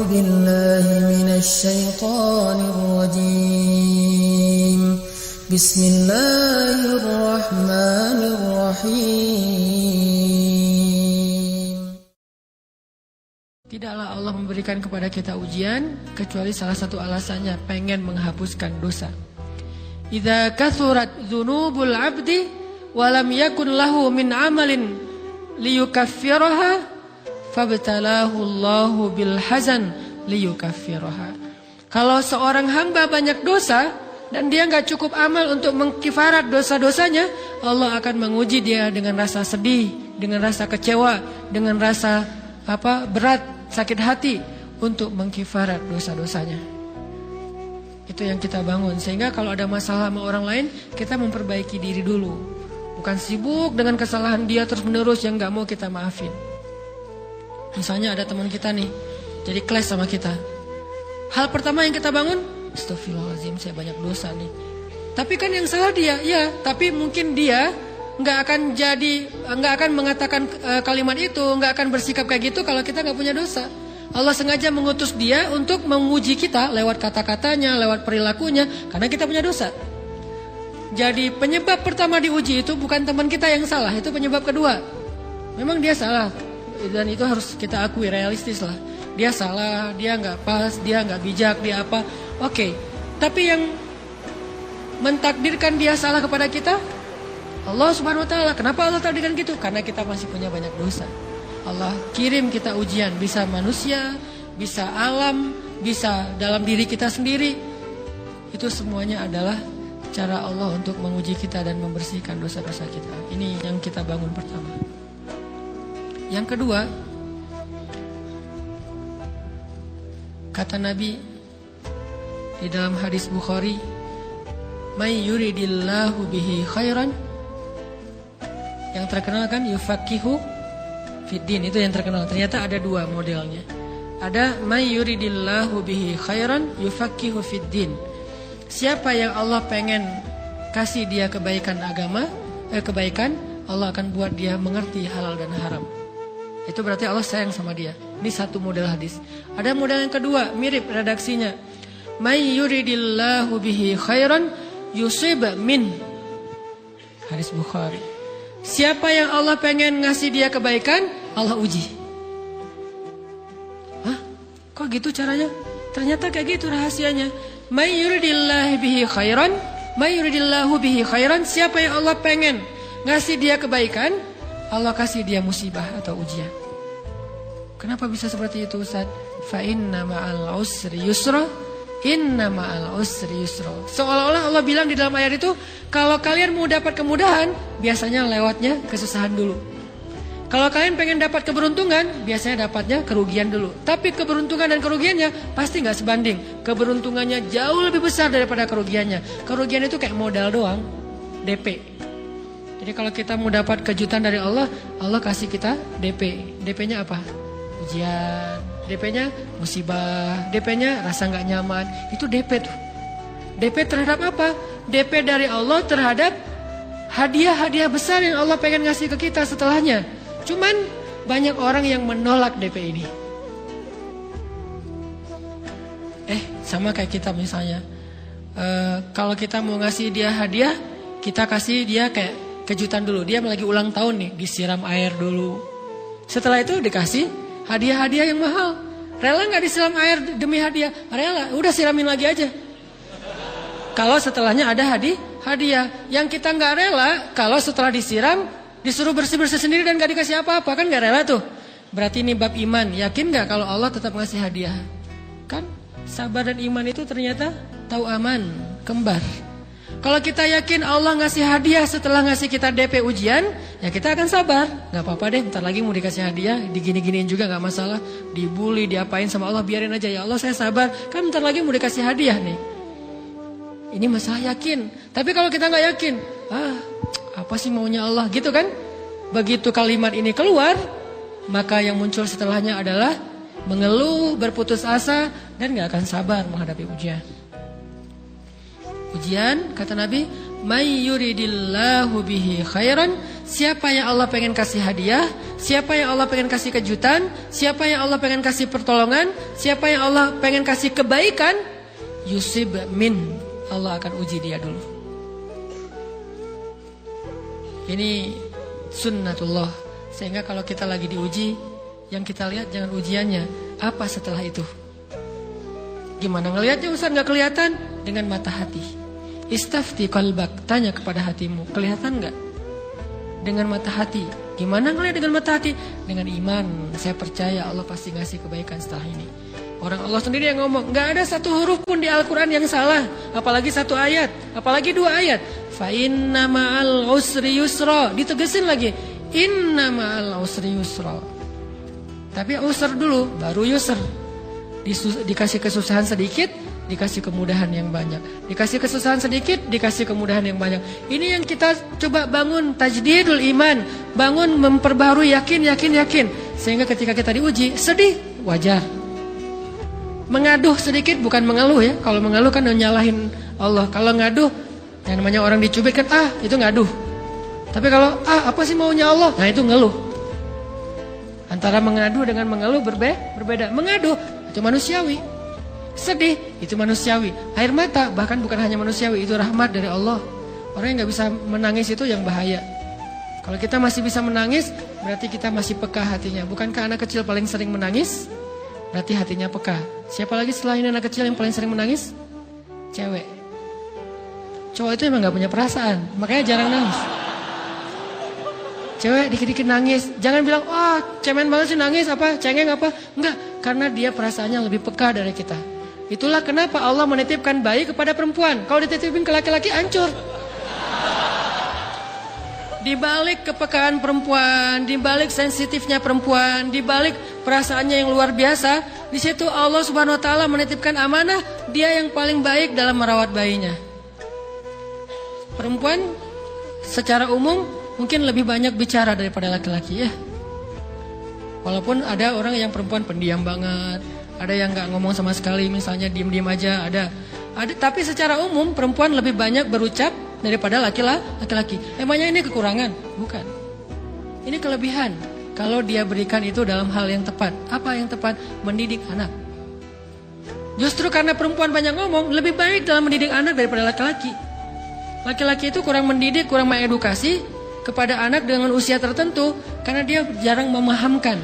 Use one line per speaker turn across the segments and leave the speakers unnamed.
بالله من الشيطان الرجيم بسم الله الرحمن الرحيم.
Tidaklah Allah memberikan kepada kita ujian kecuali salah satu alasannya pengen menghapuskan dosa. Idza kathurat dzunubul 'abdi wa lam yakun lahu min 'amalin liyukaffiraha fabtalahu Allahu bil hazan liyukaffiraha. Kalau seorang hamba banyak dosa dan dia enggak cukup amal untuk mengkifarat dosa-dosanya, Allah akan menguji dia dengan rasa sedih, dengan rasa kecewa, dengan rasa berat, sakit hati untuk mengkifarat dosa-dosanya. Itu yang kita bangun. Sehingga kalau ada masalah sama orang lain, kita memperbaiki diri dulu. Bukan sibuk dengan kesalahan dia terus menerus yang gak mau kita maafin. Misalnya ada teman kita nih, jadi clash sama kita. Hal pertama yang kita bangun, astagfirullahaladzim, saya banyak dosa nih. Tapi kan yang salah dia, ya. Tapi mungkin dia gak akan mengatakan kalimat itu, gak akan bersikap kayak gitu kalau kita gak punya dosa. Allah sengaja mengutus dia untuk menguji kita lewat kata-katanya, lewat perilakunya, karena kita punya dosa. Jadi penyebab pertama diuji itu bukan teman kita yang salah, itu penyebab kedua. Memang dia salah, dan itu harus kita akui, realistis lah. Dia salah, dia gak pas, dia gak bijak, dia apa. Oke, tapi yang mentakdirkan dia salah kepada kita, Allah Subhanahu Wa Taala. Kenapa Allah takdirkan gitu? Karena kita masih punya banyak dosa. Allah kirim kita ujian, bisa manusia, bisa alam, bisa dalam diri kita sendiri. Itu semuanya adalah cara Allah untuk menguji kita dan membersihkan dosa-dosa kita. Ini yang kita bangun pertama. Yang kedua, kata Nabi di dalam hadis Bukhari, "May yuridillahu bihi khairan." Yang terkenal kan yufaqihu fiddin, itu yang terkenal. Ternyata ada dua modelnya. Ada may yuridillahu bihi khairan yufaqihu fiddin. Siapa yang Allah pengen kasih dia kebaikan agama, kebaikan, Allah akan buat dia mengerti halal dan haram. Itu berarti Allah sayang sama dia. Ini satu model hadis. Ada model yang kedua, mirip redaksinya. May yuridillahu bihi khairan yusib min. Hadis Bukhari. Siapa yang Allah pengen ngasih dia kebaikan, Allah uji. Hah? Kok gitu caranya? Ternyata kayak gitu rahasianya. May yuridillahu bihi khairan, may yuridillahu bihi khairan. Siapa yang Allah pengen ngasih dia kebaikan, Allah kasih dia musibah atau ujian. Kenapa bisa seperti itu, Ustaz? Fa inna ma'al usri yusra, inna ma'al usri yusra. Seolah-olah Allah bilang di dalam ayat itu, kalau kalian mau dapat kemudahan, biasanya lewatnya kesusahan dulu. Kalau kalian pengen dapat keberuntungan, biasanya dapatnya kerugian dulu. Tapi keberuntungan dan kerugiannya pasti gak sebanding. Keberuntungannya jauh lebih besar daripada kerugiannya. Kerugian itu kayak modal doang, DP. Jadi kalau kita mau dapat kejutan dari Allah, Allah kasih kita DP. DP-nya apa? Ujian. DP-nya musibah. DP-nya rasa gak nyaman. Itu DP tuh. DP terhadap apa? DP dari Allah terhadap hadiah-hadiah besar yang Allah pengen ngasih ke kita setelahnya. Cuman banyak orang yang menolak DP ini. Sama kayak kita misalnya. Kalau kita mau ngasih dia hadiah, kita kasih dia kayak kejutan dulu. Dia lagi ulang tahun nih, disiram air dulu. Setelah itu dikasih hadiah-hadiah yang mahal. Rela gak disiram air demi hadiah? Rela, udah siramin lagi aja. Kalau setelahnya ada hadiah. Yang kita gak rela, kalau setelah disiram, disuruh bersih-bersih sendiri dan gak dikasih apa-apa. Kan gak rela tuh. Berarti ini bab iman. Yakin gak kalau Allah tetap ngasih hadiah? Kan sabar dan iman itu ternyata tahu aman, kembar. Kalau kita yakin Allah ngasih hadiah setelah ngasih kita DP ujian, ya kita akan sabar. Gak apa-apa deh, bentar lagi mau dikasih hadiah, digini-giniin juga gak masalah. Dibully, diapain sama Allah, biarin aja. Ya Allah saya sabar, kan bentar lagi mau dikasih hadiah nih. Ini masalah yakin. Tapi kalau kita gak yakin, apa sih maunya Allah, gitu kan? Begitu kalimat ini keluar, maka yang muncul setelahnya adalah mengeluh, berputus asa, dan gak akan sabar menghadapi ujian. Ujian, kata Nabi, may yuridillahu bihi khairan. Siapa yang Allah pengen kasih hadiah, Siapa yang Allah pengen kasih kejutan, siapa yang Allah pengen kasih pertolongan, siapa yang Allah pengen kasih kebaikan, yusib min, Allah akan uji dia dulu. Ini sunnatullah. Sehingga kalau kita lagi diuji, yang kita lihat jangan ujiannya, apa setelah itu. Gimana ngelihatnya Ustaz, gak kelihatan? Dengan mata hati. Istafti qalbak, tanya kepada hatimu, kelihatan gak? Dengan mata hati. Gimana ngelihat dengan mata hati? Dengan iman, saya percaya Allah pasti ngasih kebaikan setelah ini. Orang Allah sendiri yang ngomong, gak ada satu huruf pun di Al-Quran yang salah. Apalagi satu ayat, apalagi dua ayat. Fa inna ma'al usri yusra, ditegesin lagi, inna ma'al usri yusra. Tapi usr dulu, baru yusr. Dikasih kesusahan sedikit, dikasih kemudahan yang banyak. Dikasih kesusahan sedikit, dikasih kemudahan yang banyak. Ini yang kita coba bangun, tajdidul iman. Bangun memperbarui, yakin. Sehingga ketika kita diuji, sedih, wajar. Mengaduh sedikit, bukan mengeluh ya. Kalau mengeluh kan nyalahin Allah. Kalau ngaduh, yang namanya orang dicubit kan, itu ngaduh. Tapi kalau, apa sih maunya Allah? Nah itu ngeluh. Antara mengadu dengan mengeluh berbeda. Mengaduh, itu manusiawi. Sedih, itu manusiawi. Air mata, bahkan bukan hanya manusiawi, itu rahmat dari Allah. Orang yang gak bisa menangis itu yang bahaya. Kalau kita masih bisa menangis, berarti kita masih peka hatinya. Bukankah anak kecil paling sering menangis? Berarti hatinya peka. Siapa lagi selain anak kecil yang paling sering menangis? Cewek. Cowok itu emang gak punya perasaan, makanya jarang nangis. Cewek dikit-dikit nangis. Jangan bilang, cemen banget sih nangis, cengeng apa. Enggak, karena dia perasaannya lebih peka dari kita. Itulah kenapa Allah menitipkan bayi kepada perempuan. Kalau dititipin ke laki-laki, hancur. Di balik kepekaan perempuan, di balik sensitifnya perempuan, di balik perasaannya yang luar biasa, di situ Allah Subhanahu wa taala menitipkan amanah, dia yang paling baik dalam merawat bayinya. Perempuan secara umum mungkin lebih banyak bicara daripada laki-laki ya. Walaupun ada orang yang perempuan pendiam banget, ada yang nggak ngomong sama sekali, misalnya diem-diem aja, ada. Tapi secara umum perempuan lebih banyak berucap daripada laki-laki. Emangnya ini kekurangan? Bukan. Ini kelebihan. Kalau dia berikan itu dalam hal yang tepat. Apa yang tepat? Mendidik anak. Justru karena perempuan banyak ngomong, lebih baik dalam mendidik anak daripada laki-laki. Laki-laki itu kurang mendidik, kurang mengedukasi kepada anak dengan usia tertentu karena dia jarang memahamkan.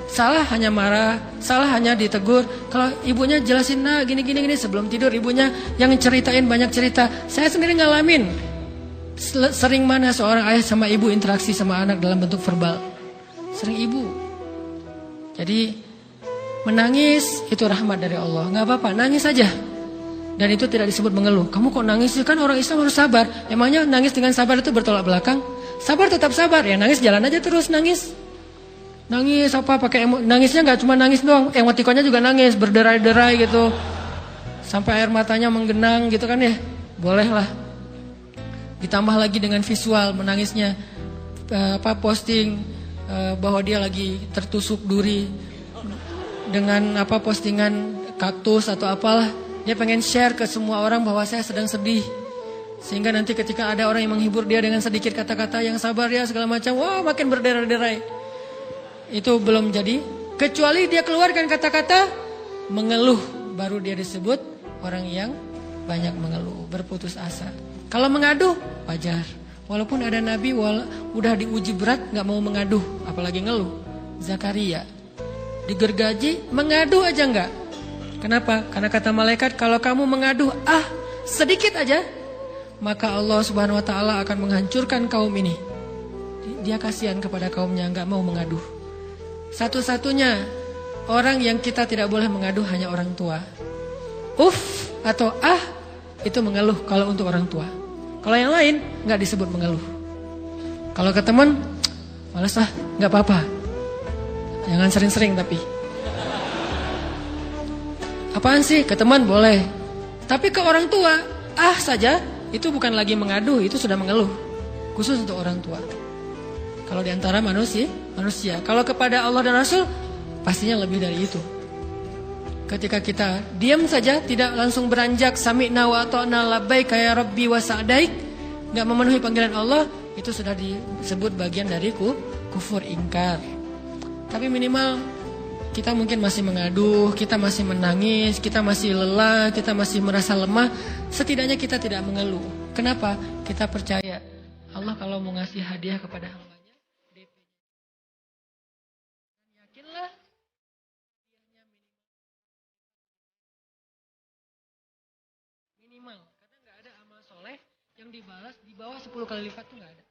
Salah hanya marah, salah hanya ditegur. Kalau ibunya jelasin, gini sebelum tidur ibunya yang ceritain banyak cerita. Saya sendiri ngalamin. Sering mana seorang ayah sama ibu interaksi sama anak dalam bentuk verbal. Sering ibu. Jadi menangis itu rahmat dari Allah. Gak apa-apa, nangis saja. Dan itu tidak disebut mengeluh. Kamu kok nangis sih? Kan orang Islam harus sabar. Emangnya nangis dengan sabar itu bertolak belakang? Sabar tetap sabar. Ya nangis jalan aja terus nangis. Nangis nangisnya nggak cuma nangis doang, emotikonnya juga nangis, berderai-derai gitu, sampai air matanya menggenang gitu kan ya, boleh lah. Ditambah lagi dengan visual menangisnya, posting bahwa dia lagi tertusuk duri dengan postingan kaktus atau apalah, dia pengen share ke semua orang bahwa saya sedang sedih, sehingga nanti ketika ada orang yang menghibur dia dengan sedikit kata-kata yang sabar ya segala macam, makin berderai-derai. Itu belum jadi, kecuali dia keluarkan kata-kata mengeluh, baru dia disebut orang yang banyak mengeluh, berputus asa. Kalau mengaduh, wajar. Walaupun ada nabi udah diuji berat gak mau mengaduh, apalagi ngeluh. Zakaria digergaji, mengaduh aja enggak. Kenapa? Karena kata malaikat, kalau kamu mengaduh sedikit aja, maka Allah Subhanahu wa taala akan menghancurkan kaum ini. Dia kasihan kepada kaumnya, gak mau mengaduh. Satu-satunya orang yang kita tidak boleh mengaduh hanya orang tua. Atau itu mengeluh kalau untuk orang tua. Kalau yang lain nggak disebut mengeluh. Kalau ke teman, malas nggak apa-apa. Jangan sering-sering tapi. Apaan sih? Ke teman boleh. Tapi ke orang tua, saja itu bukan lagi mengadu, itu sudah mengeluh. Khusus untuk orang tua. Kalau di antara manusia. Kalau kepada Allah dan Rasul, pastinya lebih dari itu. Ketika kita diam saja, tidak langsung beranjak sami'na wa ata'na labbaika ya rabbi wa sa'daik, enggak memenuhi panggilan Allah, itu sudah disebut bagian dari kufur ingkar. Tapi minimal kita mungkin masih mengaduh, kita masih menangis, kita masih lelah, kita masih merasa lemah. Setidaknya kita tidak mengeluh. Kenapa? Kita percaya Allah kalau mau ngasih hadiah kepada hambanya, DP-nya. Yakinlah hadiahnya minimal. Karena nggak ada amal soleh yang dibalas di bawah 10 kali lipat tuh nggak ada.